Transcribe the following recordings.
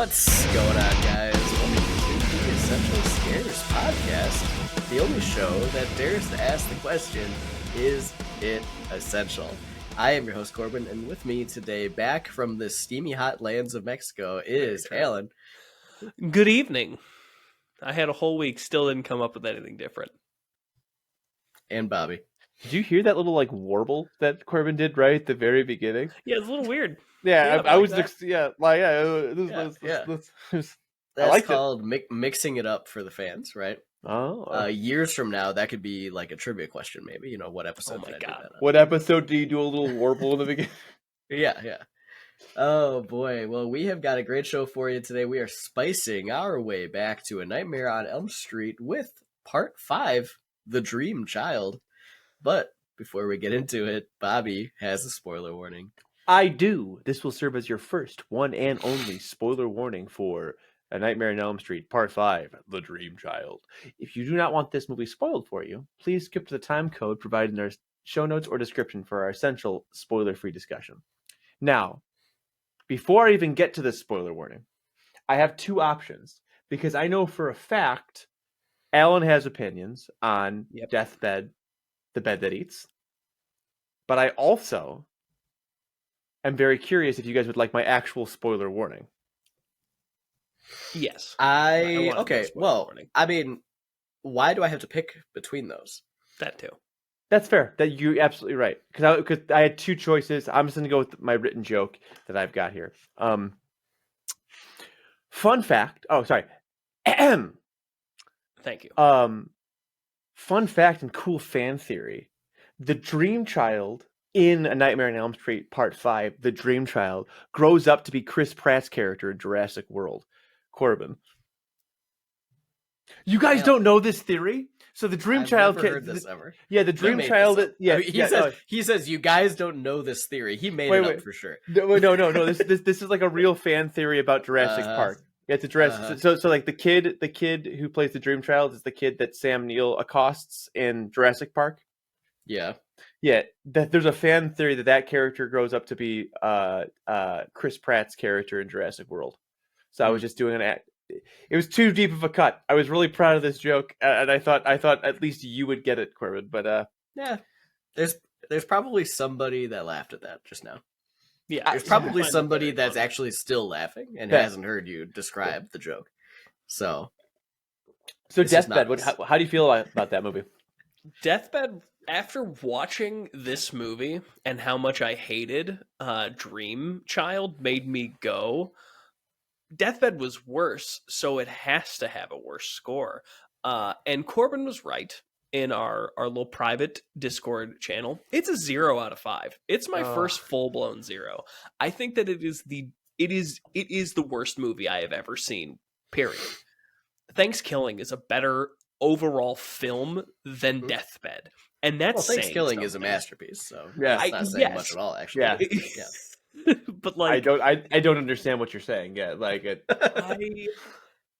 What's going on, guys? Welcome to the Essential Scares podcast, the only show that dares to ask the question, is it essential? I am your host, Corbin, and with me today, back from the steamy hot lands of Mexico, is Alan. Good evening. I had a whole week, still didn't come up with anything different. And Bobby. Did you hear that little warble that Corbin did right at the very beginning? Yeah, it's a little weird. Yeah, I was that. That's called mixing it up for the fans, right? Oh, years from now, that could be like a trivia question, maybe. You know, what episode? Oh my god! What episode do you do a little warble in the beginning? Yeah. Oh boy! Well, we have got a great show for you today. We are spicing our way back to A Nightmare on Elm Street with Part 5, The Dream Child. But before we get into it, Bobby has a spoiler warning. I do. This will serve as your first, one and only spoiler warning for A Nightmare on Elm Street, Part 5, The Dream Child. If you do not want this movie spoiled for you, please skip to the time code provided in our show notes or description for our essential spoiler-free discussion. Now, before I even get to this spoiler warning, I have two options, because I know for a fact Alan has opinions on Deathbed, The Bed That Eats. But I also am very curious if you guys would like my actual spoiler warning. Yes. Okay, well, warning. I mean, why do I have to pick between those? That too. That's fair. That you're absolutely right. Because I had two choices. I'm just going to go with my written joke that I've got here. Fun fact. Oh, sorry. Thank you. Fun fact and cool fan theory. The Dream Child in A Nightmare on Elm Street Part 5, the Dream Child, grows up to be Chris Pratt's character in Jurassic World. Corbin. You guys don't know this theory? So the Dream Child... I've never heard this ever. Yeah, the Dream Child... He says, you guys don't know this theory. He made it up for sure. No. This is like a real fan theory about Jurassic Park. Yeah, it's a Jurassic... So like the kid who plays the Dream Child is the kid that Sam Neill accosts in Jurassic Park. Yeah. Yeah, there's a fan theory that character grows up to be Chris Pratt's character in Jurassic World. So I was just doing it was too deep of a cut. I was really proud of this joke, and I thought at least you would get it, Corbin. But yeah, there's probably somebody that laughed at that just now. Yeah, there's probably somebody that's actually still laughing and hasn't heard you describe the joke. So Deathbed. How do you feel about that movie? Deathbed. After watching this movie and how much I hated Dream Child, made me go, Deathbed was worse, so it has to have a worse score. And Corbin was right in our little private Discord channel. It's a 0 out of 5. It's my first full-blown 0. I think that it is the worst movie I have ever seen, period. Thanksgiving is a better overall film than Deathbed. And that's Thanksgiving is a masterpiece, so yeah, it's not saying much at all, actually. Yeah. But like, I don't understand what you're saying. Yeah, like it.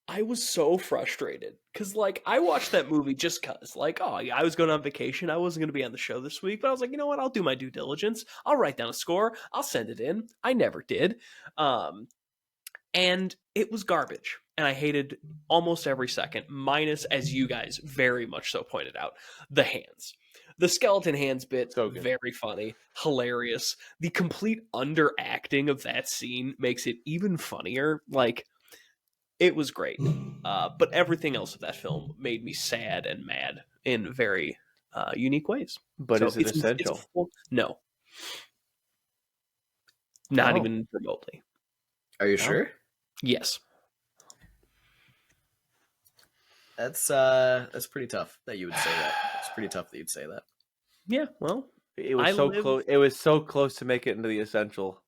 I was so frustrated because like I watched that movie just cause I was going on vacation. I wasn't going to be on the show this week, but I was like, you know what? I'll do my due diligence. I'll write down a score. I'll send it in. I never did. And it was garbage. And I hated almost every second, minus, as you guys very much so pointed out, the hands. The skeleton hands bit, very funny, hilarious. The complete underacting of that scene makes it even funnier. Like, it was great. But everything else of that film made me sad and mad in very unique ways. But so is it essential? No. Not even remotely. Are you sure? Yes. That's pretty tough that you would say that. It's pretty tough that you'd say that. Yeah, well, it was close. It was so close to make it into the essential.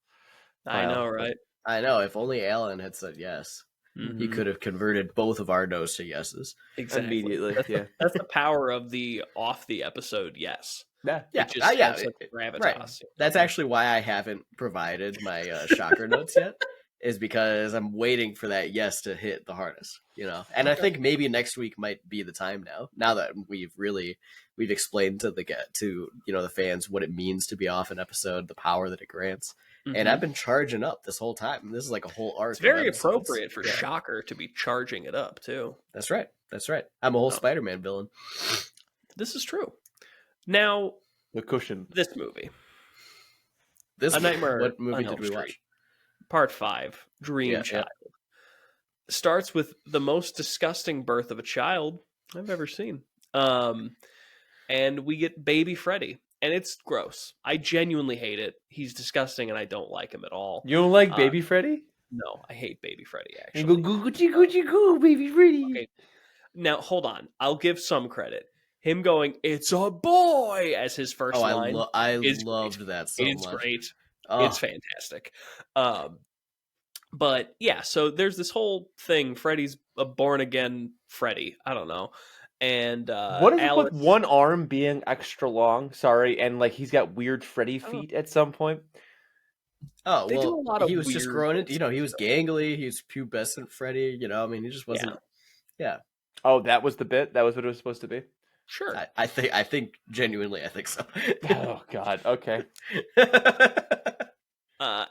I know, right? I know. If only Alan had said yes, he could have converted both of our no's to yeses immediately. That's the power of the off the episode. Yes. Right. That's actually why I haven't provided my shocker notes yet. Is because I'm waiting for that yes to hit the hardest, And I think maybe next week might be the time now that we've explained to the fans what it means to be off an episode, the power that it grants. and I've been charging up this whole time. This is like a whole arc. It's very of episodes. appropriate for Shocker to be charging it up too. That's right. That's right. I'm a whole Spider-Man villain. This is true. Now, the cushion. This movie. This A Nightmare What movie on did we Elm watch? Street, Part 5, Dream Child. Starts with the most disgusting birth of a child I've ever seen. And we get baby Freddy. And it's gross. I genuinely hate it. He's disgusting and I don't like him at all. You don't like baby Freddy? No, I hate baby Freddy, actually. You go, go, baby Freddy. Okay. Now, hold on. I'll give some credit. Him going, "It's a boy," as his first line. I loved that so much. It's great. Oh. It's fantastic. But yeah, so there's this whole thing. Freddy's a born again Freddy. I don't know. And what is it with one arm being extra long? Sorry, and like he's got weird Freddy feet at some point. Oh, well, he was just growing it. You know, he was gangly. He was pubescent Freddy. You know, I mean, he just wasn't. Yeah. Oh, that was the bit. That was what it was supposed to be. Sure. I think genuinely, I think so. Oh God. Okay.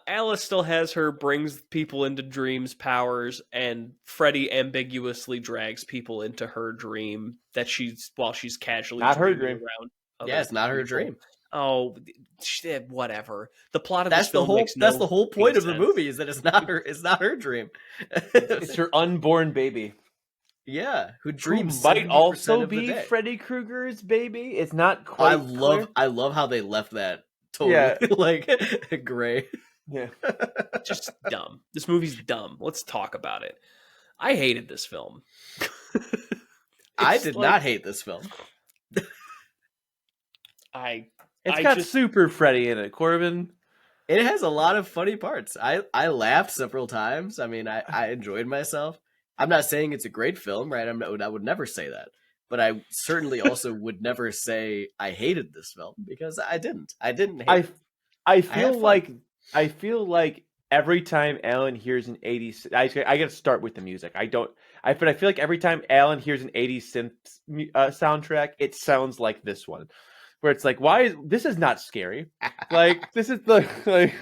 Alice still has her brings people into dreams powers, and Freddy ambiguously drags people into her dream that while she's casually not her dream. Around. Yeah, it's not her dream. Oh, shit, whatever. The plot of that's this film makes that's the whole point of sense. the movie is that it's not her dream. It's her unborn baby. Yeah, who dreams might also be Freddy Krueger's baby. It's not quite. I love how they left that totally like gray. Yeah, just dumb. This movie's dumb. Let's talk about it. I hated this film. I did not hate this film. It's got Super Freddy in it, Corbin. It has a lot of funny parts. I laughed several times. I mean, I enjoyed myself. I'm not saying it's a great film, right? I would never say that. But I certainly also would never say I hated this film because I didn't. I didn't hate it. I feel like every time Alan hears an 80s, I got to start with the music. But I feel like every time Alan hears an 80s synth soundtrack, it sounds like this one, where it's like, this is not scary. Like this is like. I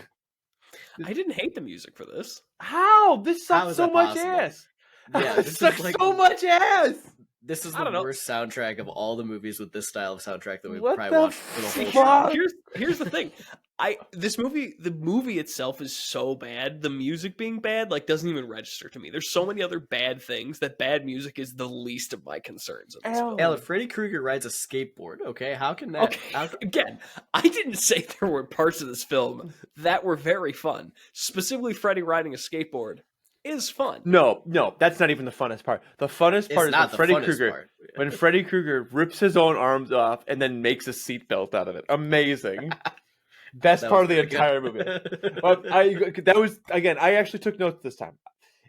didn't hate the music for this. How? This sucks so much ass. Yeah, this sucks so much ass. This is the worst soundtrack of all the movies with this style of soundtrack that we've probably watched for the whole show. Here's the thing. The movie itself is so bad. The music being bad doesn't even register to me. There's so many other bad things that bad music is the least of my concerns in this film. Alan, Freddy Krueger rides a skateboard. Okay, how can that? Okay. Again, I didn't say there were parts of this film that were very fun. Specifically, Freddy riding a skateboard is fun. No, that's not even the funnest part. The funnest part is when Freddy Krueger rips his own arms off and then makes a seatbelt out of it. Amazing. Best part of the entire movie. I actually took notes this time.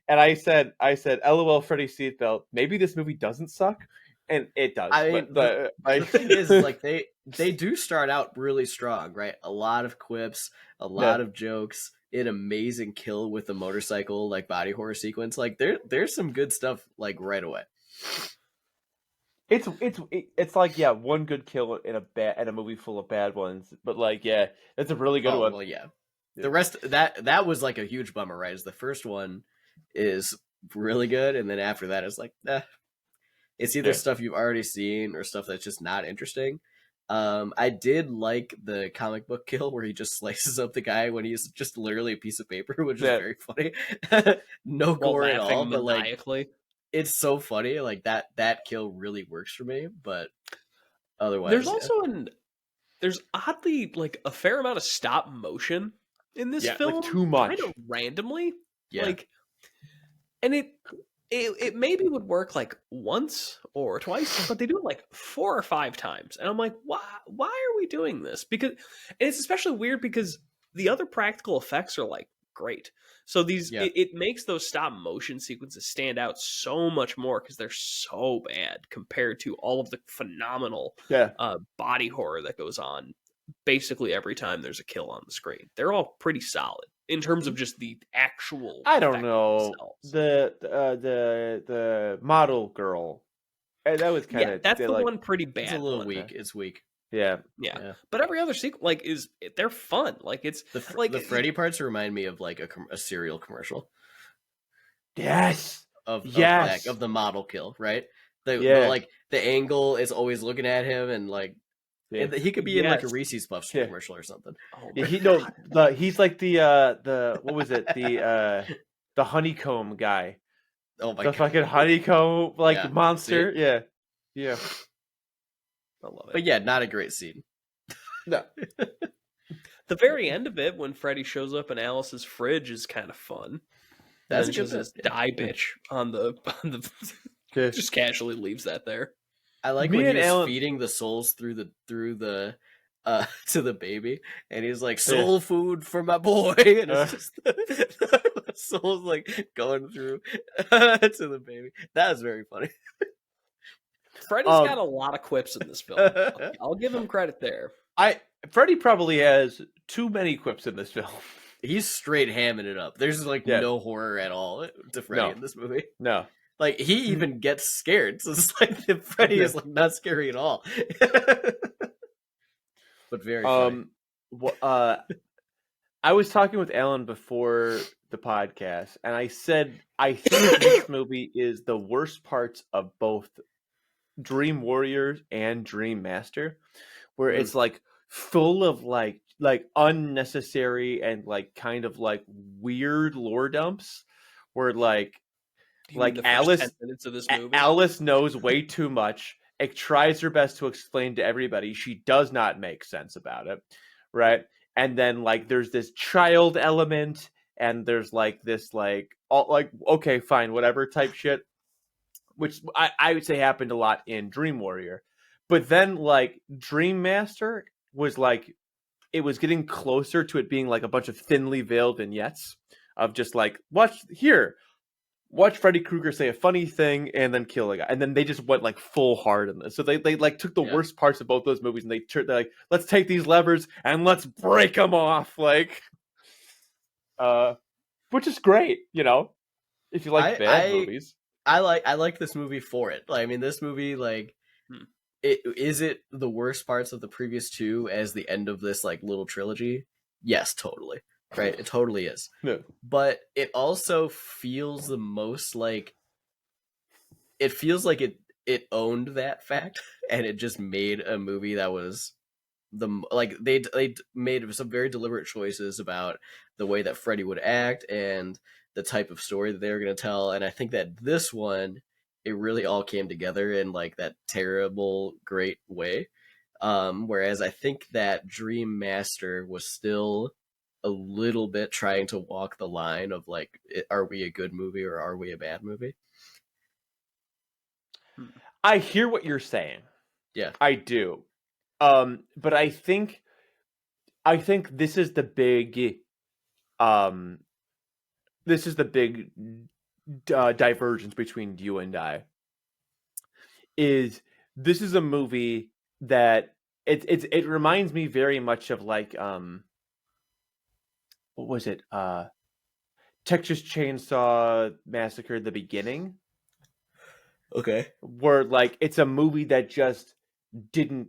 And I said, LOL Freddy seatbelt. Maybe this movie doesn't suck. And it does. I mean, the thing is, they do start out really strong, right? A lot of quips, a lot of jokes. An amazing kill with the motorcycle body horror sequence. There's some good stuff right away. It's one good kill in a movie full of bad ones, but it's a really good one. Well, yeah. The rest that was a huge bummer, right? Is the first one is really good, and then after that it's it's either stuff you've already seen or stuff that's just not interesting. I did like the comic book kill where he just slices up the guy when he's just literally a piece of paper, which is very funny. No gore at all, but it's so funny. That kill really works for me, but otherwise, there's also there's oddly a fair amount of stop motion in this film. Too much, kind of randomly. And it maybe would work once or twice, but they do it 4 or 5 times. And I'm like, why are we doing this? Because it's especially weird because the other practical effects are great. So it makes those stop motion sequences stand out so much more because they're so bad compared to all of the phenomenal body horror that goes on basically every time there's a kill on the screen. They're all pretty solid. In terms of just the actual, I don't know, the model girl, that was kind of that's the one pretty bad. It's a little weak. It's weak. Yeah. Yeah. But every other sequel, like, they're fun. Like, it's like The Freddy parts remind me of like a cereal commercial Yes. of Yes. of the model kill, right? Yeah. Like the angle is always looking at him, and like Yeah. and he could be in like a Yes. Reese's Puffs Yeah. commercial or something. Oh Yeah, my he God. he's like the what was it? The honeycomb guy. Oh my The god! fucking honeycomb like Yeah. monster. See? Yeah. Yeah. I love it. But yeah, not a great scene. No. The very end of it, when Freddy shows up in Alice's fridge, is kind of fun. That's And a then good just bit. this die bitch on the Okay. just casually leaves that there. I like Me when he and was Alan- feeding the souls through the to the baby, and he's like soul food for my boy, and it's just the souls like going through to the baby. That was very funny. Freddy's got a lot of quips in this film. I'll give him credit there. Freddy probably has too many quips in this film. He's straight hamming it up. There's like no horror at all to Freddy in this movie. No. Like he even gets scared. So it's like the Freddy is like not scary at all. But very funny. I was talking with Alan before the podcast, and I said I think this movie is the worst parts of both Dream Warriors and Dream Master, where it's like full of like unnecessary and like kind of like weird lore dumps, where like Alice 10 minutes of this movie? Alice knows way too much. It tries her best to explain to everybody. She does not make sense about it, right? And then like there's this child element, and there's like this like all like okay fine whatever type shit, which I would say happened a lot in Dream Warrior. But then like Dream Master was like it was getting closer to it being like a bunch of thinly veiled vignettes of just like watch Freddy Krueger say a funny thing and then kill a guy. And then they just went like full hard in this. So they like took the worst parts of both those movies, and they're like, let's take these levers and let's break them off. Like, which is great, you know, if you like bad movies. I like this movie for it. Like, I mean, this movie, like, is it the worst parts of the previous two as the end of this like little trilogy? Yes, totally. Right, it totally is. Yeah. But it also feels the most like it feels like it owned that fact, and it just made a movie that was they made some very deliberate choices about the way that Freddy would act and the type of story that they were going to tell. And I think that this one, it really all came together in like that terrible great way. Whereas I think that Dream Master was still a little bit trying to walk the line of like, are we a good movie or are we a bad movie? I hear what you're saying. Yeah, I do. But I think this is the big divergence between you and I. Is this is a movie that it reminds me very much of like what was it? Texas Chainsaw Massacre: The Beginning. okay. Where like it's a movie that just didn't.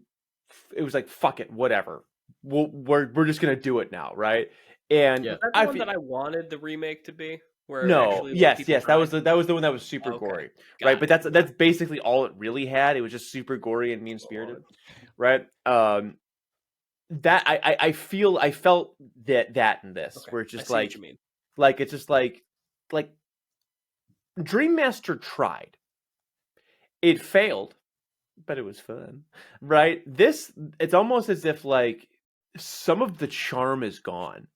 It was like fuck it, whatever. We're just gonna do it now, right? And that's the one that I wanted the remake to be. Where yes, that was the one that was super gory, right? But that's basically all it really had. It was just super gory and mean spirited, right? That I felt that in this, where it's just like it's just like Dream Master tried, it failed, but it was fun, right? It's almost as if like some of the charm is gone,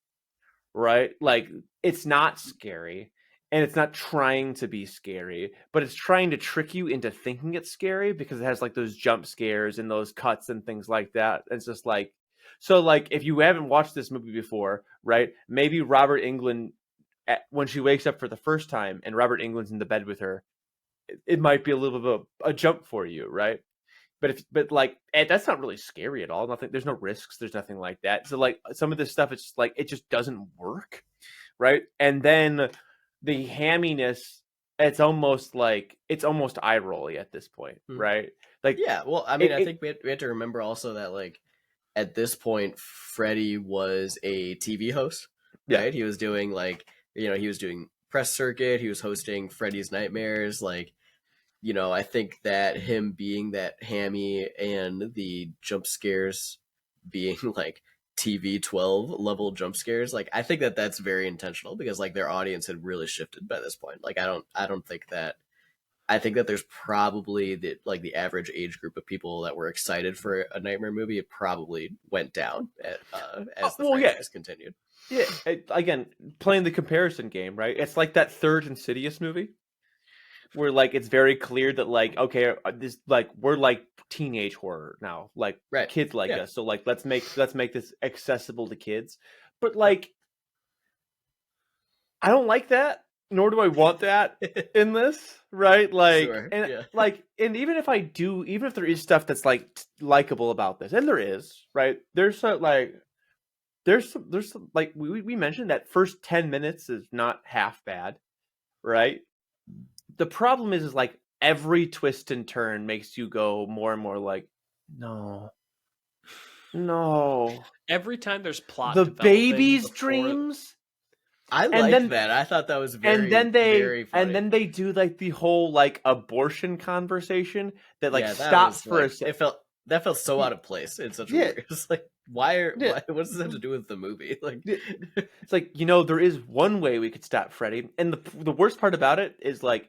right? Like it's not scary, and it's not trying to be scary, but it's trying to trick you into thinking it's scary because it has like those jump scares and those cuts and things like that. It's just like, so like if you haven't watched this movie before, right? Maybe Robert Englund, when she wakes up for the first time and Robert Englund's in the bed with her, it might be a little bit of a jump for you, right? But that's not really scary at all. Nothing. There's no risks. There's nothing like that. So like some of this stuff, it's just like it just doesn't work, right? And then the hamminess it's almost eye rolly at this point, Hmm. right? Like, Yeah, well, I mean, I it- think we have to remember also that like at this point, Freddie was a TV host, Yeah. right? He was doing like he was doing press circuit. He was hosting Freddy's Nightmares. Like, I think that him being that hammy and the jump scares being like TV 12 level jump scares, like I think that that's very intentional because like their audience had really shifted by this point. Like I don't think that I think that there's probably the average age group of people that were excited for a Nightmare movie. It probably went down as the franchise continued. Yeah, again, playing the comparison game, right? It's like that third Insidious movie, where like it's very clear that like, okay, this like we're like teenage horror now, like Right. kids like Yeah. us, so like let's make this accessible to kids. But like, I don't like that, nor do I want that in this, right? Like, Sure, and yeah. like, and even if there is stuff that's like likable about this, and there is, right? There's some like we mentioned that first 10 minutes is not half bad, right? The problem is like every twist and turn makes you go more and more like, no. Every time there's plot The developing baby's before- dreams. I And liked then- that. I thought that was very, And then very funny. they do like the whole like abortion conversation that like Yeah, that stops was, for a like, second. that felt so out of place in such a Yeah. way. It's like why Yeah. what does this have to do with the movie? Like It's like, there is one way we could stop Freddy, and the worst part about it is like,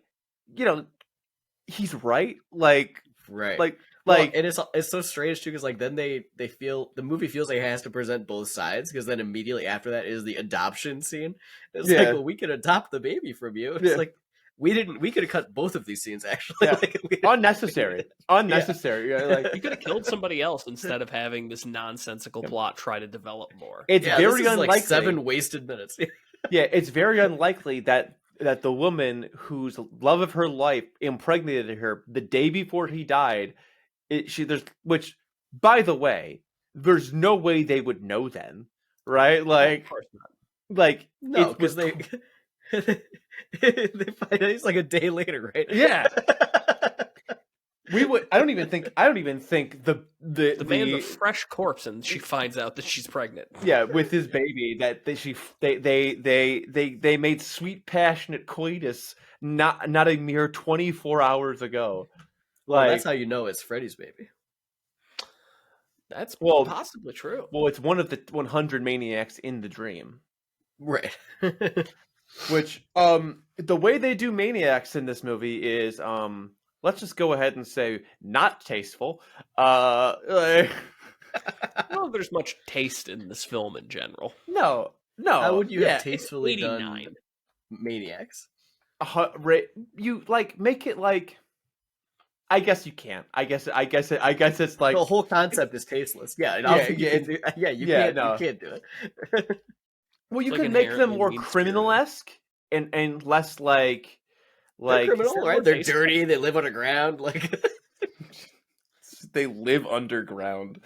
he's right. Like, right. like, Well, it's so strange too because like then they feel the movie feels like it has to present both sides because then immediately after that is the adoption scene. It's like, Yeah. well, we could adopt the baby from you. It's Yeah. like we could have cut both of these scenes actually. Yeah. Like, unnecessary. Yeah, like You could have killed somebody else instead of having this nonsensical plot try to develop more. it's yeah, very this is unlikely. like 7 wasted minutes. Yeah, it's very unlikely that the woman whose love of her life impregnated her the day before he died, which, by the way, there's no way they would know then, right? Like, Of course not. like No, it was because they find out he's like a day later, right? yeah. We would. I don't even think the The man's a fresh corpse, and she finds out that she's pregnant. yeah, with his baby that they made sweet passionate coitus not a mere 24 hours ago. Well, Like, that's how you know it's Freddy's baby. That's Well- possibly true. well, it's one of the 100 maniacs in the dream. Right. Which the way they do maniacs in this movie is let's just go ahead and say not tasteful. I don't know if there's much taste in this film in general. no. How would you yeah, have tastefully done 89. Maniacs? you like make it like I guess you can't. I guess it's like The whole concept is tasteless. Yeah, I Yeah, don't think you yeah, can do, yeah, you yeah, can't. no. You can't do it. well, you It's like can make them inherently more mean-spirited. criminal-esque and less like They're criminal, they're right? more They're tasteful. dirty. They live underground. Like they live underground.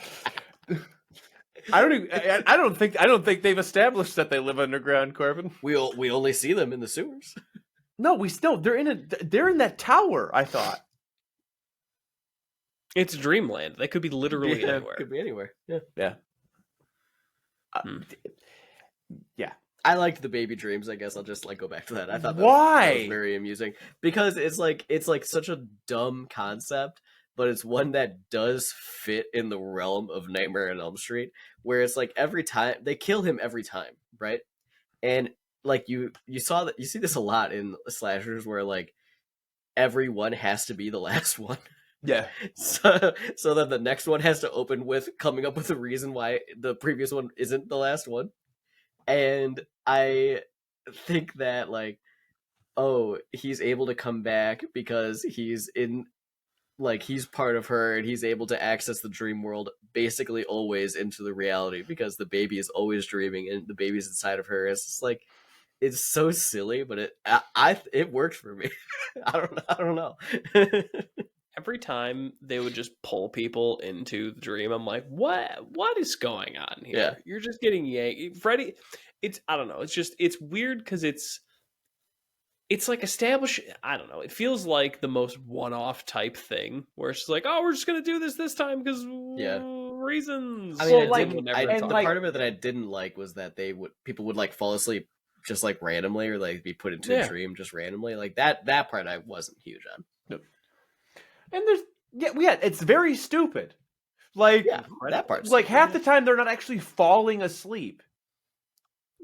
I don't think they've established that they live underground, Corbin. we only see them in the sewers. No, they're in that tower, I thought. It's dreamland. They could be literally Yeah, anywhere. Could be anywhere. Yeah. Yeah. Hmm. Yeah. I liked the baby dreams. I guess I'll just like go back to that. I thought that Why? was very amusing because it's like such a dumb concept, but it's one that does fit in the realm of Nightmare on Elm Street, where it's like every time they kill him every time, right? And like you see this a lot in slashers where like everyone has to be the last one. Yeah. So that the next one has to open with coming up with a reason why the previous one isn't the last one. And I think that like, oh, he's able to come back because he's part of her and he's able to access the dream world basically always into the reality because the baby is always dreaming and the baby's inside of her. It's just like, it's so silly, but it worked for me. I don't know. Every time they would just pull people into the dream, I'm like, what is going on here? Yeah. You're just getting yanked. Freddy, I don't know. It's weird because it's it's like establish. I don't know. It feels like the most one-off type thing where it's like, oh, we're just gonna do this time because Yeah. reasons. I mean, Well, I like, didn't. Never and The like, part of it that I didn't like was that people would like fall asleep just like randomly, or like be put into a Yeah. dream just randomly. Like that part I wasn't huge on. and there's it's very stupid. Like, Yeah, that part's like stupid. half the time they're not actually falling asleep.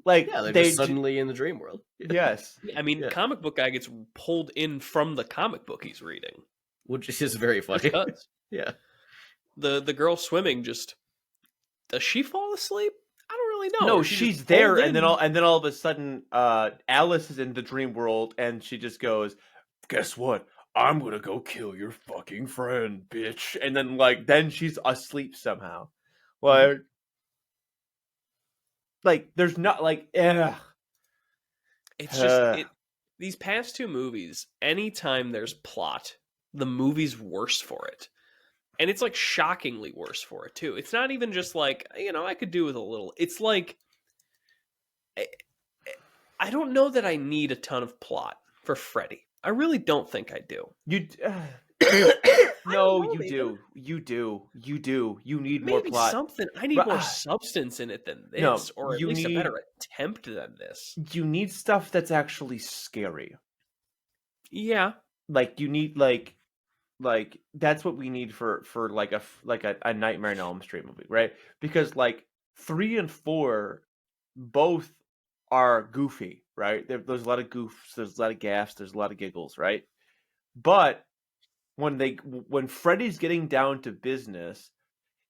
Like Yeah, they're they just suddenly in the dream world. yes, I mean, Yeah. comic book guy gets pulled in from the comic book he's reading. Which is very Just funny. 'cause. Yeah. The girl swimming just does she fall asleep? I don't really know. no, Or she just she's there, pulled and then in? all of a sudden, Alice is in the dream world, and she just goes, "Guess what? I'm gonna go kill your fucking friend, bitch." And then then she's asleep somehow. Like there's not It's just it. These past two movies, anytime there's plot, the movie's worse for it. And it's like shockingly worse for it too. It's not even just like, I could do with a little. It's like I don't know that I need a ton of plot for Freddy. I really don't think I do. you. I No, don't know, you maybe. do. You do. You do. You need more Maybe plot. something. I need But, more substance in it than no, this, or at you least a need- better attempt than this. You need stuff that's actually scary. Yeah, Like you need like that's what we need for like a Nightmare on Elm Street movie, right? Because like 3 and 4 both are goofy, right? There's a lot of goofs, there's a lot of gaffes, there's a lot of giggles, right? But when Freddy's getting down to business,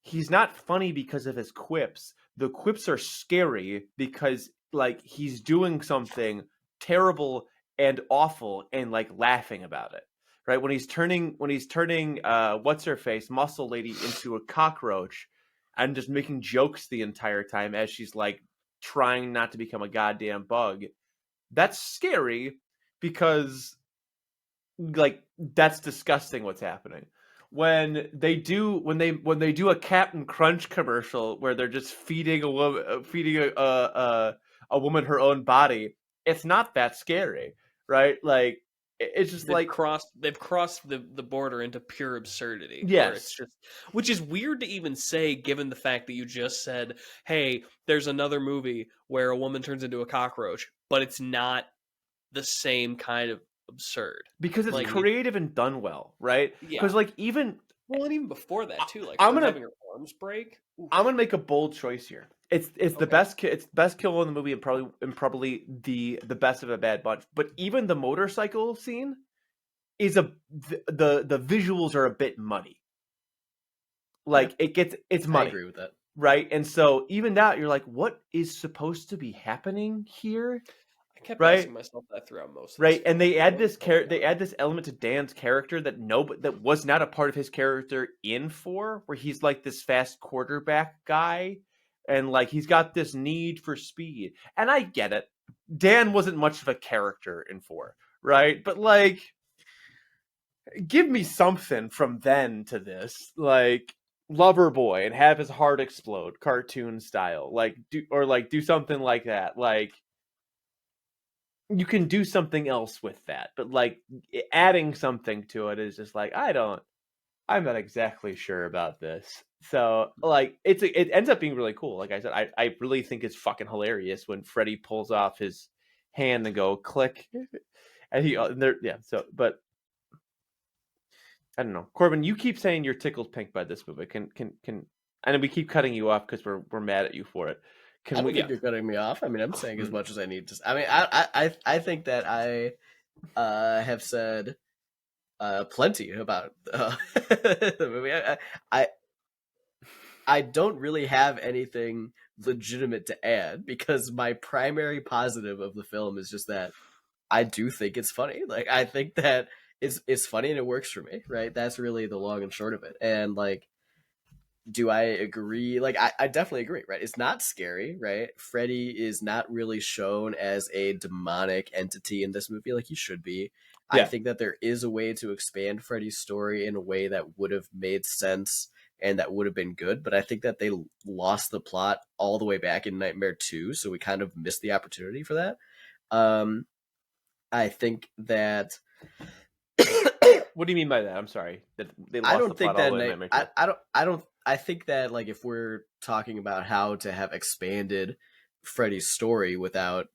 he's not funny because of his quips. The quips are scary because like he's doing something terrible and awful and like laughing about it. Right? When he's turning what's her face, muscle lady into a cockroach and just making jokes the entire time as she's like trying not to become a goddamn bug. That's scary because like that's disgusting what's happening when they do a Captain Crunch commercial where they're just feeding a woman a woman her own body. It's not that scary, right? Like it's just they've crossed the border into pure absurdity. Where it's yes, just, which is weird to even say, given the fact that you just said, "Hey, there's another movie where a woman turns into a cockroach," but it's not the same kind of absurd. because it's Like, creative and done well, right? Yeah. Because like even Well, and even before that too, like I'm her gonna- having her arms break. Oof. I'm gonna make a bold choice here. It's the Okay. best it's the best kill in the movie and probably the best of a bad bunch. But even the motorcycle scene is the visuals are a bit muddy. Like it's I muddy, agree with that. right? And so even that you're like, what is supposed to be happening here? I kept Right? asking myself that throughout most of Right, this and they film. add this element to Dan's character that that was not a part of his character in 4, where he's like this fast quarterback guy, and like he's got this need for speed. And I get it. Dan wasn't much of a character in 4, right? But like, give me something from then to this, like Lover Boy, and have his heart explode, cartoon style, do something like that, like. You can do something else with that, but like adding something to it is just like I'm not exactly sure about this. So like it ends up being really cool. Like I said, I really think it's fucking hilarious when Freddy pulls off his hand and go click, and So but I don't know, Corbin. You keep saying you're tickled pink by this movie. Can and we keep cutting you off because we're mad at you for it. I don't think you're cutting me off. I mean, I'm saying as much as I need to. I mean, I think that I have said plenty about the movie. I don't really have anything legitimate to add because my primary positive of the film is just that I do think it's funny. Like I think that it's funny and it works for me, right? That's really the long and short of it. And like, do I agree? Like, I definitely agree, right? It's not scary, right? Freddy is not really shown as a demonic entity in this movie like he should be. Yeah. I think that there is a way to expand Freddy's story in a way that would have made sense and that would have been good, but I think that they lost the plot all the way back in Nightmare 2, so we kind of missed the opportunity for that. I think that What do you mean by that? I'm sorry. That they I lost the don't think plot all that the way in Nightmare 2. I don't I think that like if we're talking about how to have expanded Freddy's story without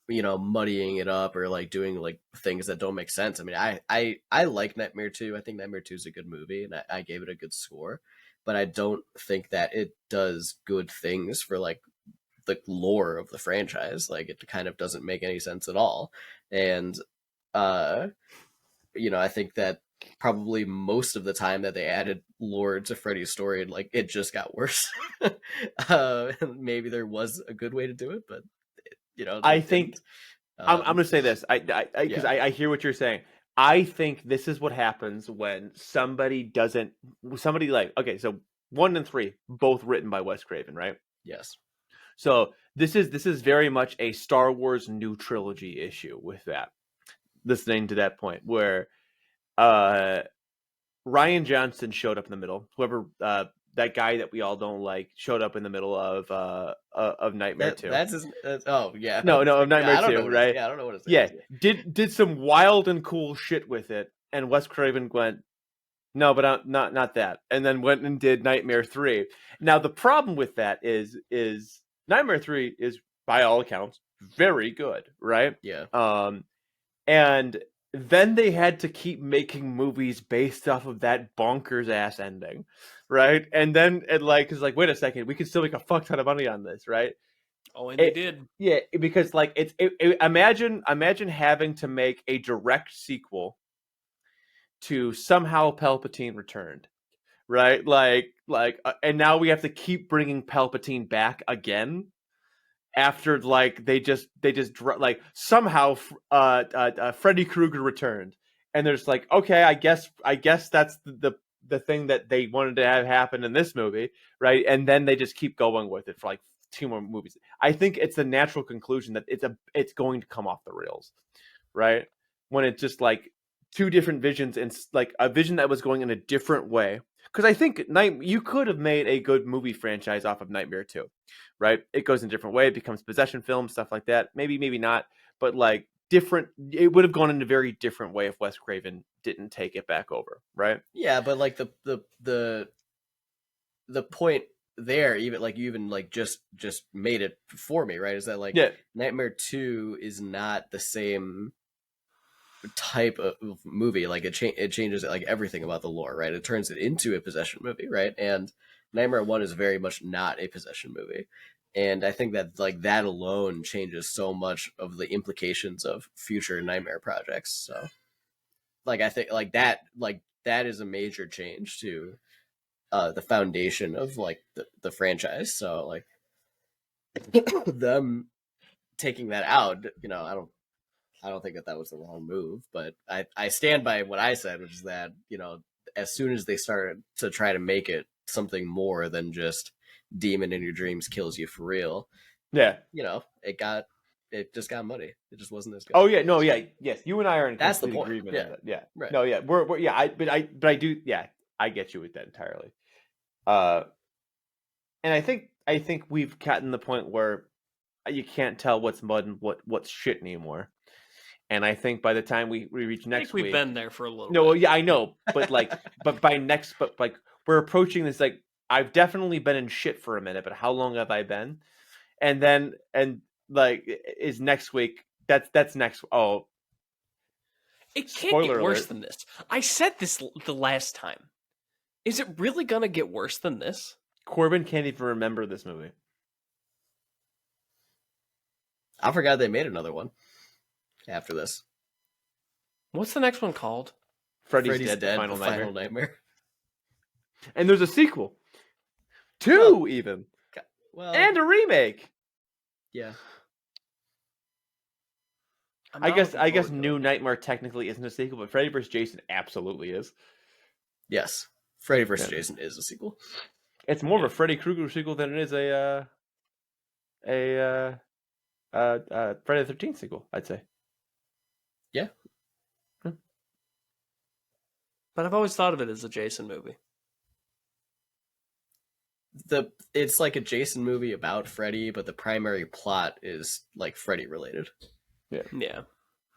muddying it up or like doing like things that don't make sense. I mean, I like Nightmare 2. I think Nightmare 2 is a good movie and I gave it a good score, but I don't think that it does good things for like the lore of the franchise. Like it kind of doesn't make any sense at all. And uh I think that probably most of the time that they added lore to Freddy's story, like it just got worse. Maybe there was a good way to do it, but I it think didn't. I'm going to say this. Because Yeah, I hear what you're saying. I think this is what happens when somebody doesn't. Somebody like okay, so 1 and 3 both written by Wes Craven, right? yes, So this is very much a Star Wars new trilogy issue with that. Listening to that point where uh Ryan Johnson showed up in the middle. Whoever that guy that we all don't like showed up in the middle of Nightmare 2. oh yeah, No, of yeah. Nightmare I don't know 2, what his right? yeah, I don't know what his name Yeah, is. Yeah. did some wild and cool shit with it, and Wes Craven went, no, but not that, and then went and did Nightmare 3. Now the problem with that is Nightmare 3 is by all accounts very good, right? Yeah. And then they had to keep making movies based off of that bonkers ass ending, right? And then it like is like, wait a second, we can still make a fuck ton of money on this, right? Oh, and they It, did. yeah, because like imagine having to make a direct sequel to somehow Palpatine returned, right? And now we have to keep bringing Palpatine back again after like like somehow Freddy Krueger returned, and there's like okay, I guess that's the thing that they wanted to have happen in this movie, right? And then they just keep going with it for like 2 more movies. I think it's a natural conclusion that it's going to come off the rails, right? When it's just like 2 different visions and like a vision that was going in a different way. Because I think you could have made a good movie franchise off of Nightmare 2, right? It goes in a different way. It becomes possession film, stuff like that. Maybe not, but like different. It would have gone in a very different way if Wes Craven didn't take it back over, right? Yeah, but like the point there, even like you even like just made it for me, right? Is that like Yeah, Nightmare 2 is not the same type of movie. Like it changes like everything about the lore, right? It turns it into a possession movie, right? And Nightmare 1 is very much not a possession movie. And I think that like that alone changes so much of the implications of future Nightmare projects. So like I think like that is a major change to the foundation of like the franchise. So like them taking that out, I don't think that that was the wrong move, but I stand by what I said, which is that as soon as they started to try to make it something more than just demon in your dreams kills you for real, yeah. it just got muddy. It just wasn't as good. Oh yeah, no, yeah, yes. You and I are in That's the complete point. agreement Yeah, on that. Yeah, right. no, yeah, we're yeah. But I do. Yeah, I get you with that entirely. Uh, and I think we've gotten the point where you can't tell what's mud and what's shit anymore. And I think by the time we reach I next think we've week, been there for a little no, well, bit. yeah, I know, but like, but like, we're approaching this. Like, I've definitely been in shit for a minute, but how long have I been? And like, is next week? That's next. Oh, It can't spoiler get worse alert! than this. I said this the last time. Is it really gonna get worse than this? Corbin can't even remember this movie. I forgot they made another one after this. What's the next one called? Freddy's Freddy's Dead, the Dead, Final the Nightmare, Final Nightmare. and there's a sequel, two Well, even, well, and a remake. yeah. I'm I not guess looking forward to New it. Nightmare technically isn't a sequel, but Freddy vs. Jason absolutely is. Yes. Freddy vs. Yeah. Jason is a sequel. It's more of a Freddy Krueger sequel than it is a Friday the 13th sequel, I'd say. Yeah. But I've always thought of it as a Jason movie. It's like a Jason movie about Freddy, but the primary plot is like Freddy related. Yeah.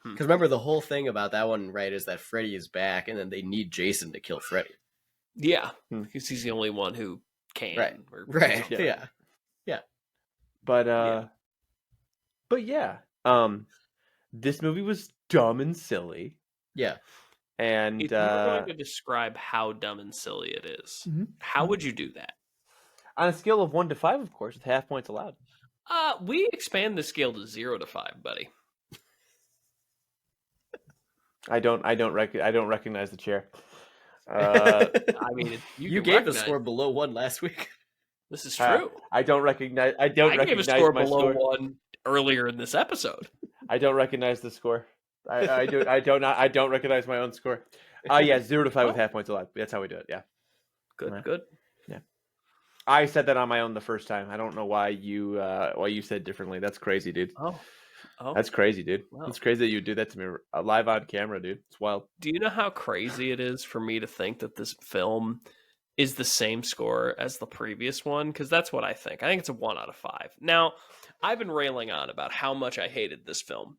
Because remember, the whole thing about that one, right, is that Freddy is back, and then they need Jason to kill Freddy. Yeah, because he's the only one who can. Right. Or Right. something. Yeah. But Yeah. this movie was dumb and silly. Yeah. And If you were going to describe how dumb and silly it is, how would you do that? On a scale of 1 to 5, of course, with half points allowed. We expand the scale to 0 to 5, buddy. I don't recognize the chair. I mean, you gave the score below 1 last week. This is true. I don't recognize. I gave a score below 1 earlier in this episode. I don't recognize the score. I don't recognize my own score. Yeah, 0 to 5 with half points allowed. That's how we do it. Yeah. Good. Yeah. I said that on my own the first time. I don't know why you said differently. That's crazy, dude. Oh, that's crazy, dude. Wow. It's crazy that you do that to me live on camera, dude. It's wild. Do you know how crazy it is for me to think that this film is the same score as the previous one? Because that's what I think. I think it's a 1 out of 5. Now, I've been railing on about how much I hated this film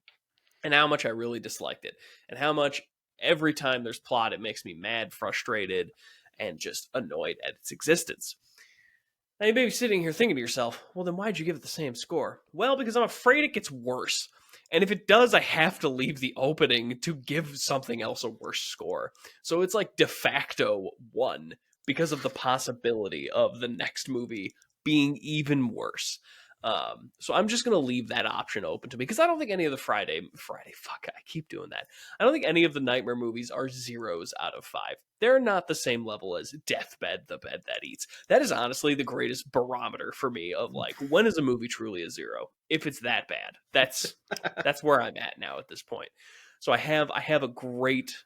and how much I really disliked it and how much every time there's plot, it makes me mad, frustrated, and just annoyed at its existence. Now, you may be sitting here thinking to yourself, well, then why'd you give it the same score? Well, because I'm afraid it gets worse. And if it does, I have to leave the opening to give something else a worse score. So it's like de facto 1 because of the possibility of the next movie being even worse. So I'm just going to leave that option open to me because I don't think any of the Friday, fuck, I keep doing that. I don't think any of the Nightmare movies are 0s out of 5. They're not the same level as Deathbed, The Bed That Eats. That is honestly the greatest barometer for me of like, when is a movie truly a 0? If it's that bad, that's where I'm at now at this point. So I have a great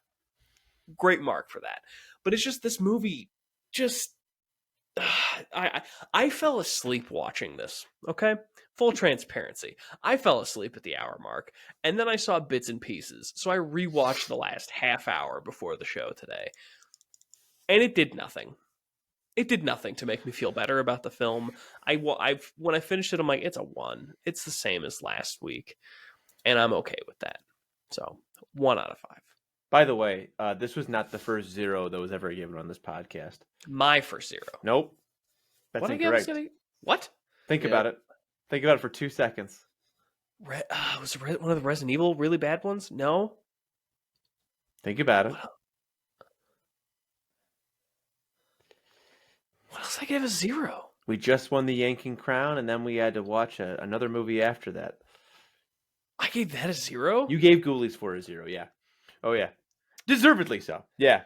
mark for that. But it's just this movie just I fell asleep watching this, okay? Full transparency. I fell asleep at the hour mark, and then I saw bits and pieces. So I rewatched the last half hour before the show today. And it did nothing. It did nothing to make me feel better about the film. When I finished it, I'm like, it's a 1. It's the same as last week, and I'm okay with that. So 1 out of 5. By the way, this was not the first 0 that was ever given on this podcast. My first 0. Nope. That's incorrect. What? Think about it. Think about it for 2 seconds. Was one of the Resident Evil really bad ones? No. Think about it. What else I gave a 0? We just won the Yanking Crown, and then we had to watch another movie after that. I gave that a 0? You gave Ghoulies for a 0, yeah. Oh, yeah. Deservedly so. Yeah.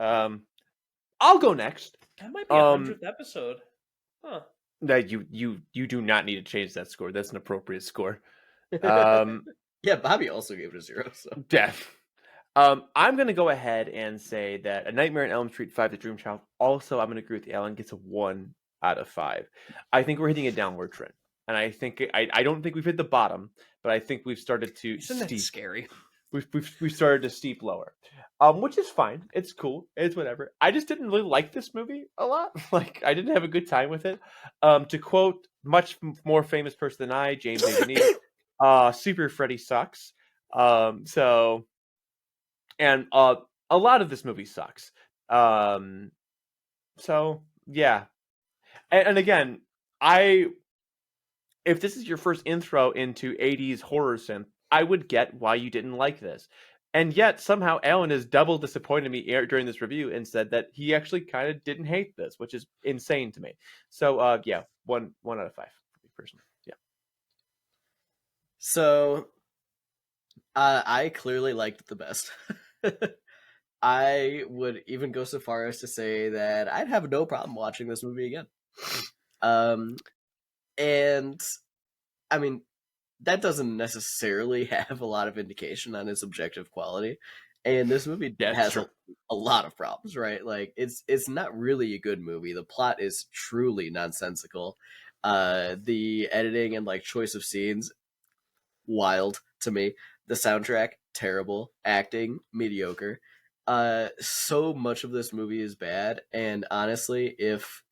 I'll go next. That might be 100th episode. Huh. That you do not need to change that score. That's an appropriate score. Yeah, Bobby also gave it a 0. So Def. I'm going to go ahead and say that A Nightmare on Elm Street 5: The Dream Child. Also, I'm going to agree with Alan. Gets a 1 out of 5. I think we're hitting a downward trend, and I think I don't think we've hit the bottom, but I think we've started to. Isn't that scary? We've started to steep lower, which is fine. It's cool. It's whatever. I just didn't really like this movie a lot. Like, I didn't have a good time with it. To quote much more famous person than I, James A. Bonito, Super Freddy sucks. So, and a lot of this movie sucks. So yeah, and again, if this is your first intro into 80s horror synth, I would get why you didn't like this. And yet, somehow, Alan has double disappointed me during this review and said that he actually kind of didn't hate this, which is insane to me. So, yeah, 1 out of 5 for me personally. Yeah. So, I clearly liked it the best. I would even go so far as to say that I'd have no problem watching this movie again. And, I mean, that doesn't necessarily have a lot of indication on its objective quality. And this movie has a lot of problems, right? Like, it's not really a good movie. The plot is truly nonsensical. The editing and, like, choice of scenes, wild to me. The soundtrack, terrible. Acting, mediocre. So much of this movie is bad. And honestly, if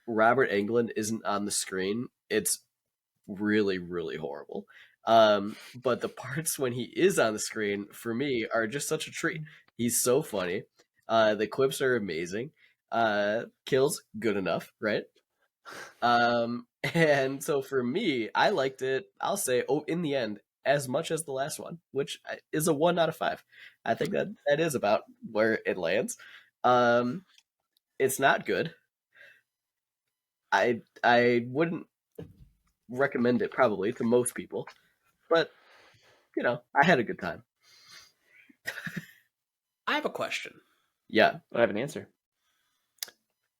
Robert Englund isn't on the screen, it's really, really horrible. But the parts when he is on the screen for me are just such a treat. He's so funny. The clips are amazing. Kills good enough, right? And so for me, I liked it. I'll say, in the end, as much as the last one, which is a 1 out of 5. I think that is about where it lands. It's not good. I wouldn't recommend it probably to most people, but I had a good time. I have a question. Yeah, I have an answer.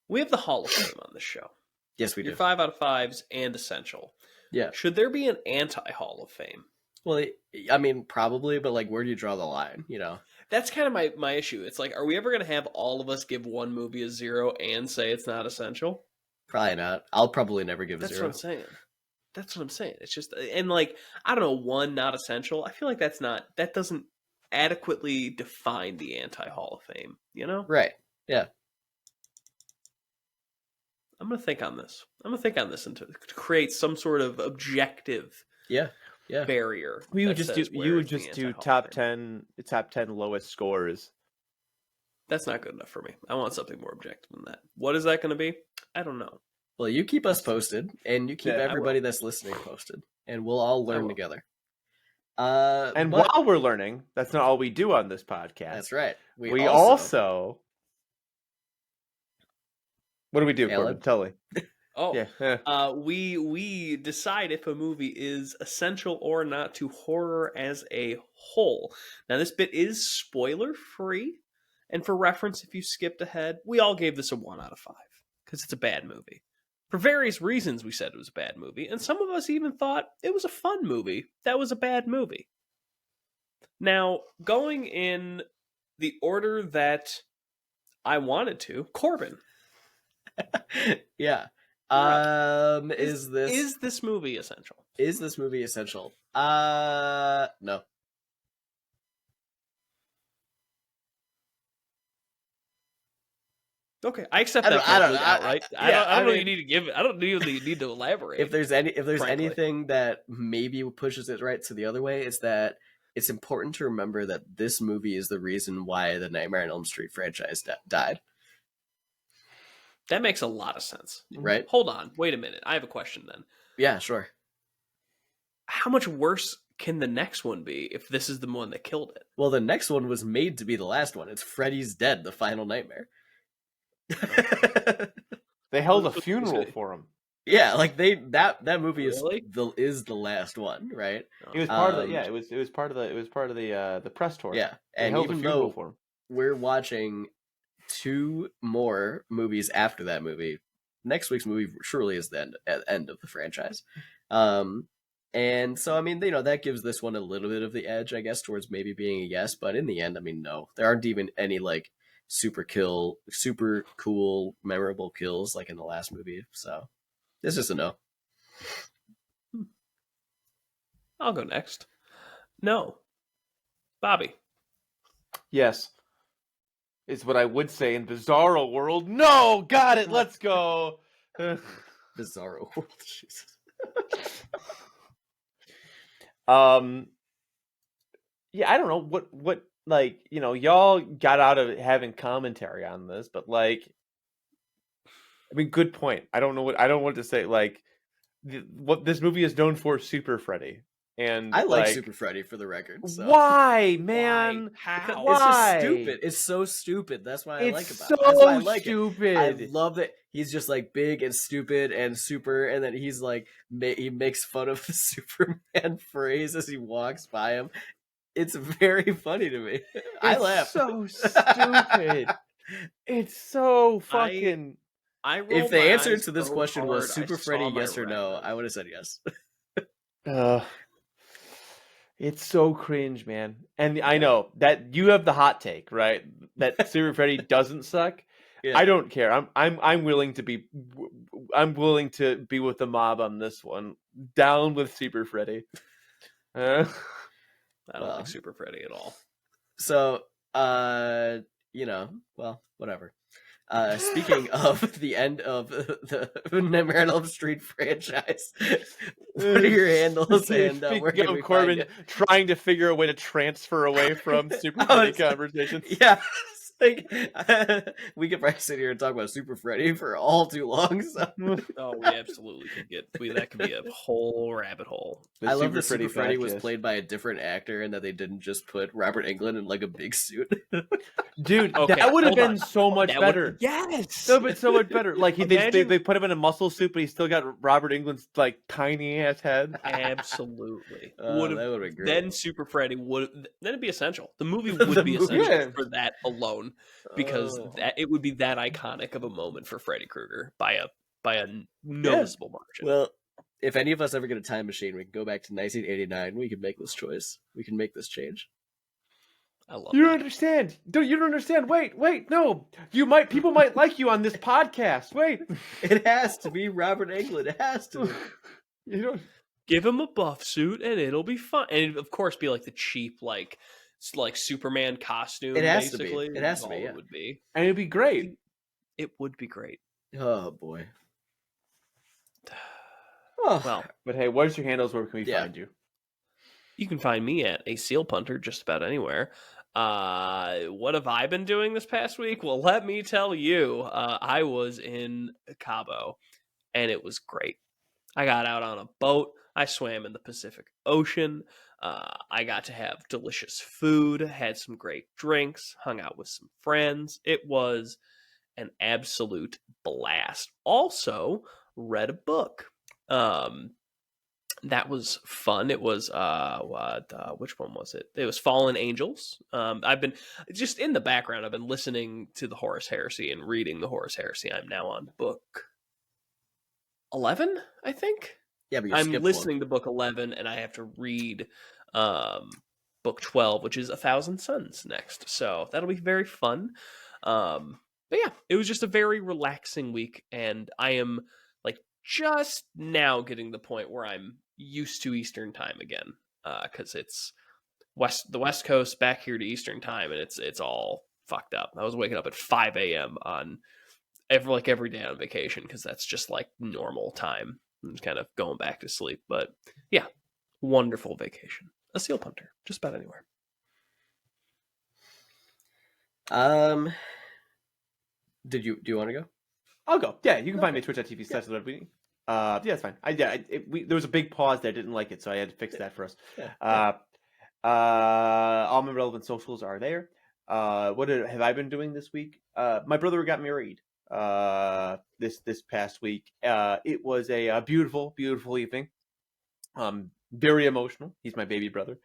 We have the Hall of Fame on this show. yes, we do. Your 5 out of 5s and essential. Yeah. Should there be an anti-Hall of Fame? Well, I mean, probably, but like, where do you draw the line? That's kind of my issue. It's like, are we ever going to have all of us give one movie a 0 and say it's not essential? Probably not. I'll probably never give a That's 0. what I'm saying. That's what I'm saying. It's just, and like, I don't know, 1 not essential. I feel like that doesn't adequately define the anti-Hall of Fame, Right. Yeah. I'm going to think on this. And to create some sort of objective Yeah. barrier. You would that just says do where is the anti-Hall of top Fame. 10 lowest scores. That's not good enough for me. I want something more objective than that. What is that going to be? I don't know. Well, you keep us posted, and you keep Yeah, I everybody that's listening posted, and we'll all learn will. together. And but- while we're learning, that's not all we do on this podcast. That's right. We also... What do we do, Caleb? Corbin? Tell me. Oh, Yeah. we decide if a movie is essential or not to horror as a whole. Now, this bit is spoiler free, and for reference, if you skipped ahead, we all gave this a 1 out of 5 because it's a bad movie. For various reasons, we said it was a bad movie, and some of us even thought it was a fun movie that was a bad movie. Now, going in the order that I wanted to, Corbin. Yeah. Is this movie essential? Is this movie essential? No. Okay, I accept I that. don't- I don't- outright. I I don't know. mean- You need to give it. I don't know. You need to elaborate. If there's frankly. anything that maybe pushes it right to the other way, it's that it's important to remember that this movie is the reason why the Nightmare on Elm Street franchise died. That makes a lot of sense. Right? Hold on. Wait a minute. I have a question then. Yeah, sure. How much worse can the next one be if this is the one that killed it? Well, the next one was made to be the last one. It's Freddy's Dead, the final nightmare. They held a What was it funeral say? for him. Yeah, like that movie Really? is the last one, right? It was part of Um, the it was part of the press tour. Yeah, They and held a even funeral though for him. we're watching 2 more movies after that movie, next week's movie surely is the end of the franchise. And so I mean, that gives this one a little bit of the edge, I guess, towards maybe being a yes. But in the end, I mean, no, there aren't even any like super cool, memorable kills like in the last movie. So it's just a no. I'll go next. No. Bobby. Yes. Is what I would say in Bizarro World. No, got it. Let's go. Bizarro World. Jesus. Yeah, I don't know what like, y'all got out of having commentary on this, but like, I mean, good point. I don't know what to say. Like, what this movie is known for, Super Freddy, and I like Super Freddy for the record. So. Why, man? How? It's just Why? stupid. It's so stupid. That's why I like It's about it. That's why I so like stupid. it. I love that he's just like big and stupid and super, and then he's like he makes fun of the Superman phrase as he walks by him. It's very funny to me. I laugh. So stupid. It's so fucking. If the answer to this question was Super Freddy, yes or no, I would have said yes. It's so cringe, man. And I know that you have the hot take, right? That Super Freddy doesn't suck. Yeah. I don't care. I'm willing to be with the mob on this one. Down with Super Freddy. I don't like Super Freddy at all. So, well, whatever. Speaking of the end of the Nightmare on Elm Street franchise, what are your handles and where Speaking can we of find you? Corbin trying to figure a way to transfer away from Super Oh, Freddy it's- conversations. Yeah, it's like, we could probably sit here and talk about Super Freddy for all too long. So Oh, we absolutely could that could be a whole rabbit hole. I love that Freddy Super Freddy was podcast. played by a different actor and that they didn't just put Robert Englund in like a big suit. Dude, Okay, that would have hold been on. so much That better. would, yes. That would have been so much better. Like Imagine- they put him in a muscle suit, but he still got Robert Englund's like tiny ass head. Absolutely. Oh, that would have been great. Then Super Freddy would then it'd be essential. The movie The would be movie. essential Yeah. for that alone because Oh. that it would be that iconic of a moment for Freddy Krueger by a noticeable margin. Well, if any of us ever get a time machine, we can go back to 1989. We can make this choice. We can make this change. I love You don't that. understand. You don't understand. Wait, no. People might like you on this podcast. Wait. It has to be Robert Englund. It has to be. You don't. Give him a buff suit and it'll be fun. And of course be like the cheap like Superman costume. It has to be. basically. It has to All be, yeah. It would be. And it'd be great. It would be great. Oh boy. Oh, Well, But hey, what's your handles? Where can we Yeah. find you? you can find me at a seal punter just about anywhere. What have I been doing this past week? Well, let me tell you. I was in Cabo, and it was great. I got out on a boat. I swam in the Pacific Ocean. I got to have delicious food, had some great drinks, hung out with some friends. It was an absolute blast. Also, read a book. That was fun. It was which one was it? It was Fallen Angels. I've been just in the background. I've been listening to the Horus Heresy and reading the Horus Heresy. I'm now on book 11, I think. yeah, but you I'm skipped listening to book 11, and I have to read book 12, which is 1,000 Suns next. So that'll be very fun. But yeah, it was just a very relaxing week, and I am like just now getting the point where I'm used to Eastern time again, because it's the West Coast back here to Eastern time, and it's all fucked up. I was waking up at 5 a.m. on every day on vacation because that's just like normal time. I'm just kind of going back to sleep, but yeah, wonderful vacation. A seal punter, just about anywhere. one. Do you want to go? I'll go. Yeah, you can find me at twitch.tv/LedWeenie. Yeah, it's fine. There was a big pause there. I didn't like it, so I had to fix that for us. Yeah. All my relevant socials are there. What have I been doing this week? My brother got married this past week. It was a beautiful, beautiful evening. Very emotional. He's my baby brother.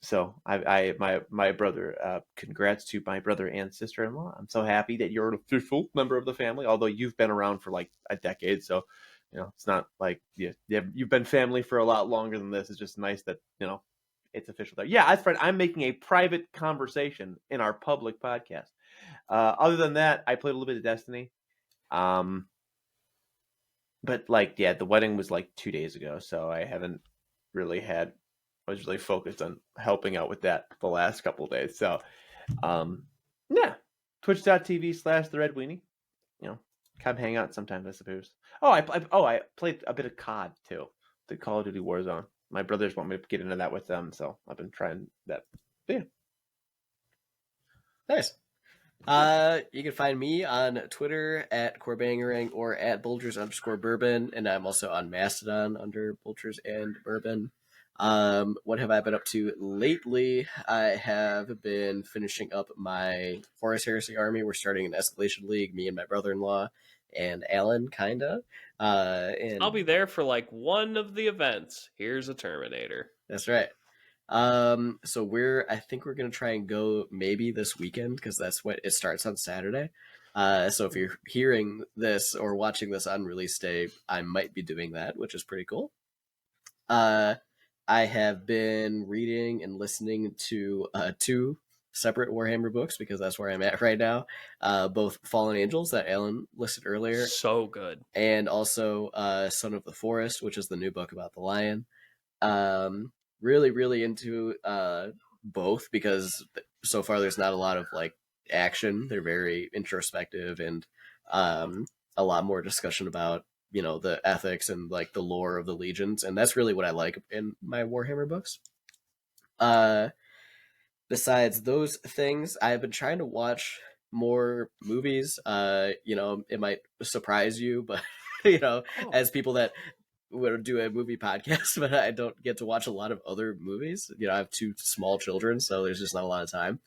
So my brother, congrats to my brother and sister-in-law. I'm so happy that you're an official member of the family, although you've been around for like a decade. So, it's not like you've been family for a lot longer than this. It's just nice that, it's official there. Yeah, that's right. I'm making a private conversation in our public podcast. Other than that, I played a little bit of Destiny. But the wedding was like 2 days ago, so I haven't really I was really focused on helping out with that the last couple of days. So, yeah, twitch.tv/TheRedWeenie. Come hang out sometimes, I suppose. Oh, I played a bit of COD too, the Call of Duty Warzone. My brothers want me to get into that with them, so I've been trying that. But yeah. Nice. You can find me on Twitter at Corbangerang or at Bulgers_Bourbon, and I'm also on Mastodon under Bulgers and Bourbon. What have I been up to lately? I have been finishing up my Horus Heresy army. We're starting an escalation league, me and my brother-in-law and Alan, kinda. And I'll be there for like one of the events. Here's a Terminator. That's right. So I think we're gonna try and go maybe this weekend because that's what it starts on Saturday. So if you're hearing this or watching this on release day, I might be doing that, which is pretty cool. I have been reading and listening to 2 separate Warhammer books because that's where I'm at right now. Both Fallen Angels that Alan listed earlier, So good. and also Son of the Forest, which is the new book about the lion. Really, really into both because so far there's not a lot of like action. They're very introspective, and a lot more discussion about, you know, the ethics and like the lore of the legions, and that's really what I like in my Warhammer books. Besides those things, I've been trying to watch more movies. You know, it might surprise you, but you know, as people that would do a movie podcast, but I don't get to watch a lot of other movies. You know, I have 2 small children, so there's just not a lot of time.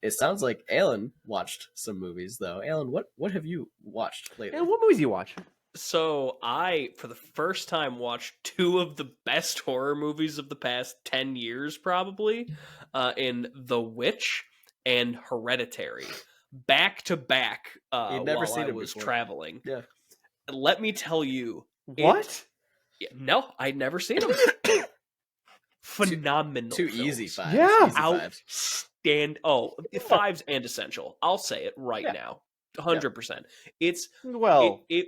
It sounds like Alan watched some movies, though. Alan, what have you watched lately? And what movies do you watch? So I, for the first time, watched 2 of the best horror movies of the past 10 years, probably, in The Witch and Hereditary, back to back. You'd never while seen I them was before. traveling. Yeah. Let me tell you, What? no, I'd never seen them. Phenomenal. 2 films. easy 5s. Yeah. Easy 5s. Fives and essential. I'll say it right now, 100%. It's Well, it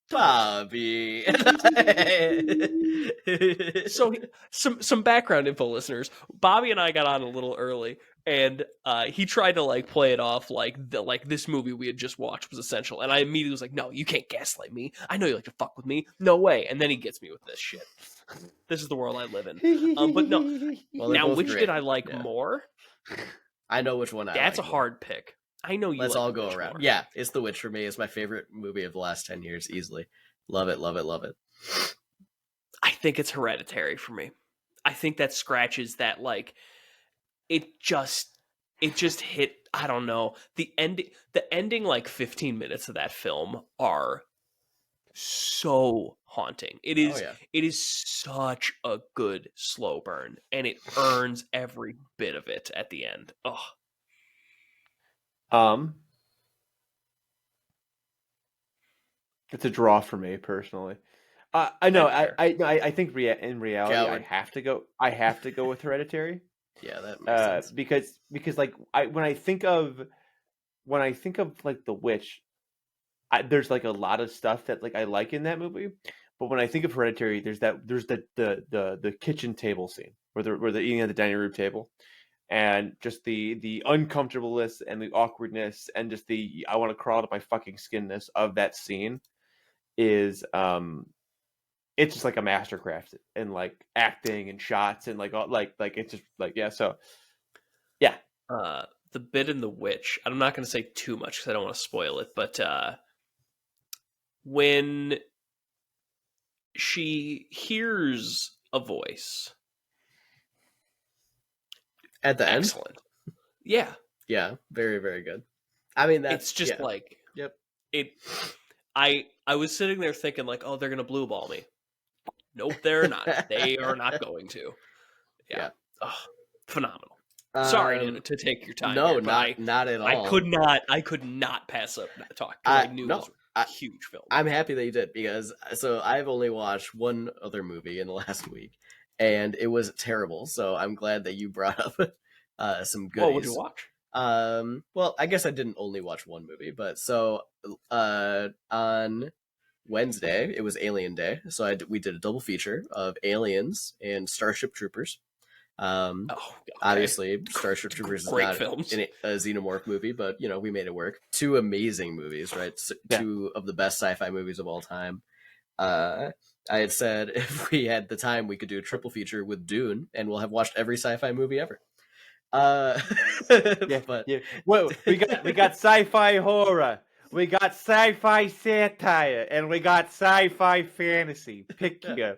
Bobby. So some background info, listeners. Bobby and I got on a little early, and he tried to like play it off like this movie we had just watched was essential, and I immediately was like, no, you can't gaslight me. I know you like to fuck with me. No way. And then he gets me with this shit. This is the world I live in. But no. Well, Now, both which great. did I like Yeah. more? I know which one I That's like a more. hard pick. I know you. Let's like all The go Witch around. more. Yeah, it's The Witch for me. It's my favorite movie of the last 10 years, easily. Love it, love it, love it. I think it's Hereditary for me. I think that scratches that, like, it just hit. I don't know, the ending like 15 minutes of that film are so haunting. It is. Oh, yeah. It is such a good slow burn, and it earns every bit of it at the end. Oh, it's a draw for me personally. I know. Fair. I think in reality, Coward. I have to go with Hereditary. Yeah, that makes sense. Because like when I think of like The Witch, there's like a lot of stuff that like I like in that movie. But when I think of Hereditary, there's the kitchen table scene where they're eating at the dining room table, and just the uncomfortableness and the awkwardness and just the I want to crawl out of my fucking skinness of that scene is it's just like a mastercraft in like acting and shots and like it's just like so yeah. The bit in The Witch. I'm not going to say too much because I don't want to spoil it, but when she hears a voice At the end? excellent. Yeah. Yeah, very, very good. I mean, that's It's just yeah. like Yep. it. I was sitting there thinking like, oh, they're gonna blue ball me. Nope, they're not. They are not going to. Yeah. Oh, phenomenal. Sorry to take your time. No, here, but not at all. I could not pass up that talk because I knew it was a huge film. I'm happy that you did, because so I've only watched one other movie in the last week, and it was terrible. So I'm glad that you brought up some goodies. What would you watch? Well, I guess I didn't only watch one movie, but so on Wednesday it was Alien Day, so we did a double feature of Aliens and Starship Troopers. Okay. Obviously, Starship Troopers is Great not films. a xenomorph movie, but you know, we made it work. 2 amazing movies, right? Yeah. 2 of the best sci-fi movies of all time. I had said if we had the time, we could do a triple feature with Dune, and we'll have watched every sci-fi movie ever. But Well, we got sci-fi horror, we got sci-fi satire, and we got sci-fi fantasy. Pick your.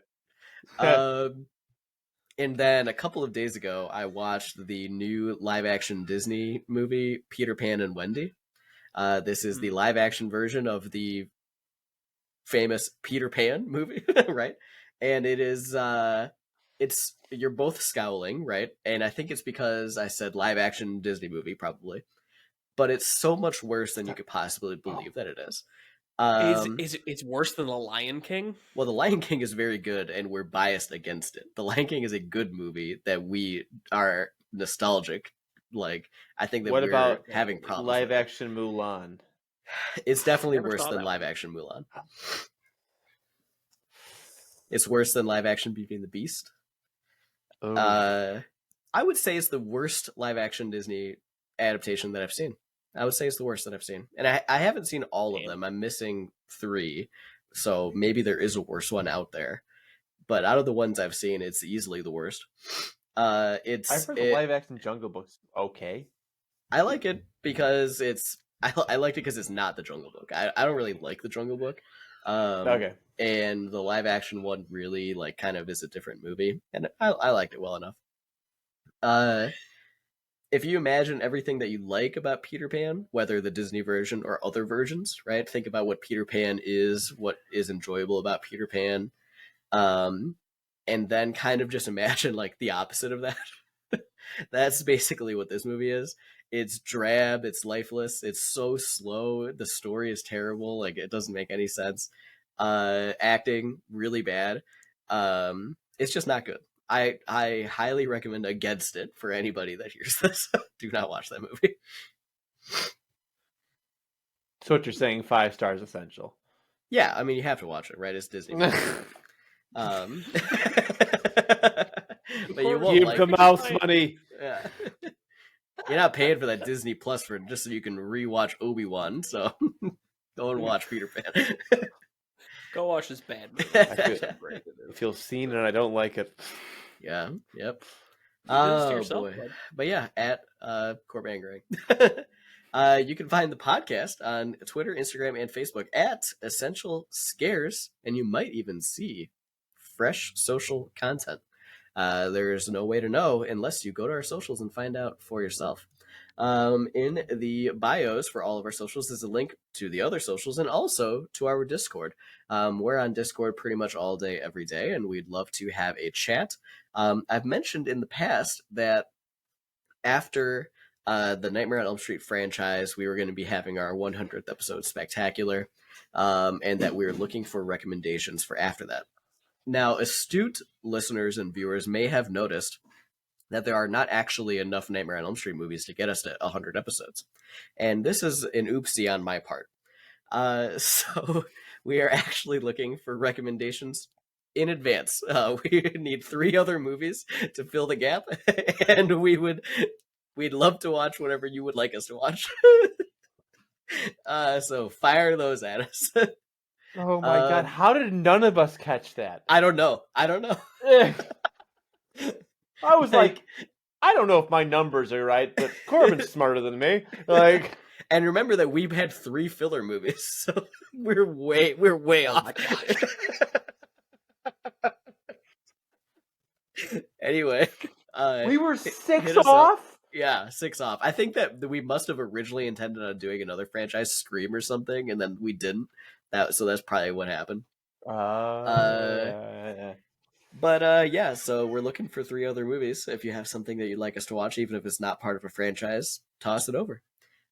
And then a couple of days ago, I watched the new live-action Disney movie, Peter Pan and Wendy. This is the live-action version of the famous Peter Pan movie, right? And it is, you're both scowling, right? And I think it's because I said live-action Disney movie, probably. But it's so much worse than you could possibly believe that it is. It's worse than The Lion King? Well, The Lion King is very good, and we're biased against it. The Lion King is a good movie that we are nostalgic. Like, I think that What we're about having problems. live with action Mulan? It's definitely Never worse saw than that live action Mulan. It's worse than live action Beauty and the Beast. Oh. I would say it's the worst live action Disney adaptation that I've seen. I would say it's the worst that I've seen. And I haven't seen all of them. I'm missing 3. So maybe there is a worse one out there. But out of the ones I've seen, it's easily the worst. I've heard the live action Jungle Book's okay. I like it because I liked it because it's not the Jungle Book. I don't really like the Jungle Book. Okay. And the live action one really like kind of is a different movie. And I liked it well enough. If you imagine everything that you like about Peter Pan, whether the Disney version or other versions, right? Think about what Peter Pan is, what is enjoyable about Peter Pan. And then kind of just imagine like the opposite of that. That's basically what this movie is. It's drab, it's lifeless, it's so slow, the story is terrible, like it doesn't make any sense. Acting really bad. It's just not good. I highly recommend against it for anybody that hears this. Do not watch that movie. So what you're saying, 5 stars essential. Yeah, I mean you have to watch it, right? It's Disney. But you won't give like the mouse money. Yeah. You're not paying for that Disney Plus for just so you can rewatch Obi-Wan, so go and watch Peter Pan. Go watch this bad movie. I feel seen and I don't like it. Yeah, yep. You did this to yourself, boy. bud. But yeah, at Corbin Greg. You can find the podcast on Twitter, Instagram, and Facebook at Essential Scares, and you might even see fresh social content. There's no way to know unless you go to our socials and find out for yourself. In the bios for all of our socials is a link to the other socials and also to our Discord. We're on Discord pretty much all day, every day, and we'd love to have a chat. I've mentioned in the past that after the Nightmare on Elm Street franchise, we were going to be having our 100th episode spectacular, and that we were looking for recommendations for after that. Now, astute listeners and viewers may have noticed that there are not actually enough Nightmare on Elm Street movies to get us to 100 episodes. And this is an oopsie on my part. So we are actually looking for recommendations in advance. We need 3 other movies to fill the gap, and we'd love to watch whatever you would like us to watch. So fire those at us. Oh my god, how did none of us catch that? I don't know. I was like, I don't know if my numbers are right, but Corbin's smarter than me. Like, and remember that we've had 3 filler movies, so we're way off. Anyway, we were 6 off. Yeah, 6 off. I think that we must have originally intended on doing another franchise, Scream or something, and then we didn't. So that's probably what happened. But yeah, so we're looking for 3 other movies. If you have something that you'd like us to watch, even if it's not part of a franchise, toss it over.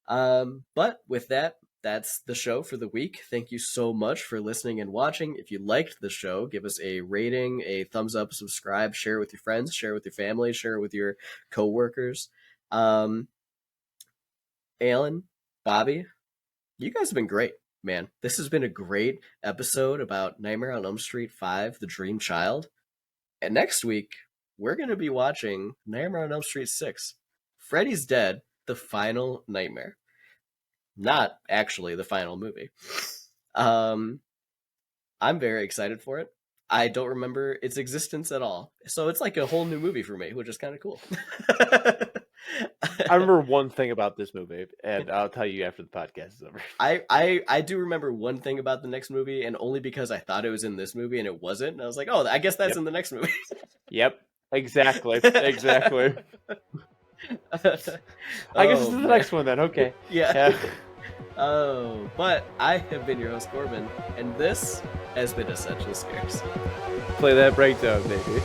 But with that, that's the show for the week. Thank you so much for listening and watching. If you liked the show, give us a rating, a thumbs up, subscribe, share it with your friends, share it with your family, share it with your coworkers. Alan, Bobby, you guys have been great. Man, this has been a great episode about Nightmare on Elm Street 5, The Dream Child. And next week, we're going to be watching Nightmare on Elm Street 6, Freddy's Dead, The Final Nightmare. Not actually the final movie. I'm very excited for it. I don't remember its existence at all. So it's like a whole new movie for me, which is kind of cool. I remember one thing about this movie, and I'll tell you after the podcast is over. I do remember one thing about the next movie, and only because I thought it was in this movie and it wasn't. And I was like, oh, I guess that's in the next movie. Yep, exactly. I guess this is the next one then. Okay. Yeah. Oh, but I have been your host, Corbin, and this has been Essential Scares. Play that breakdown, baby.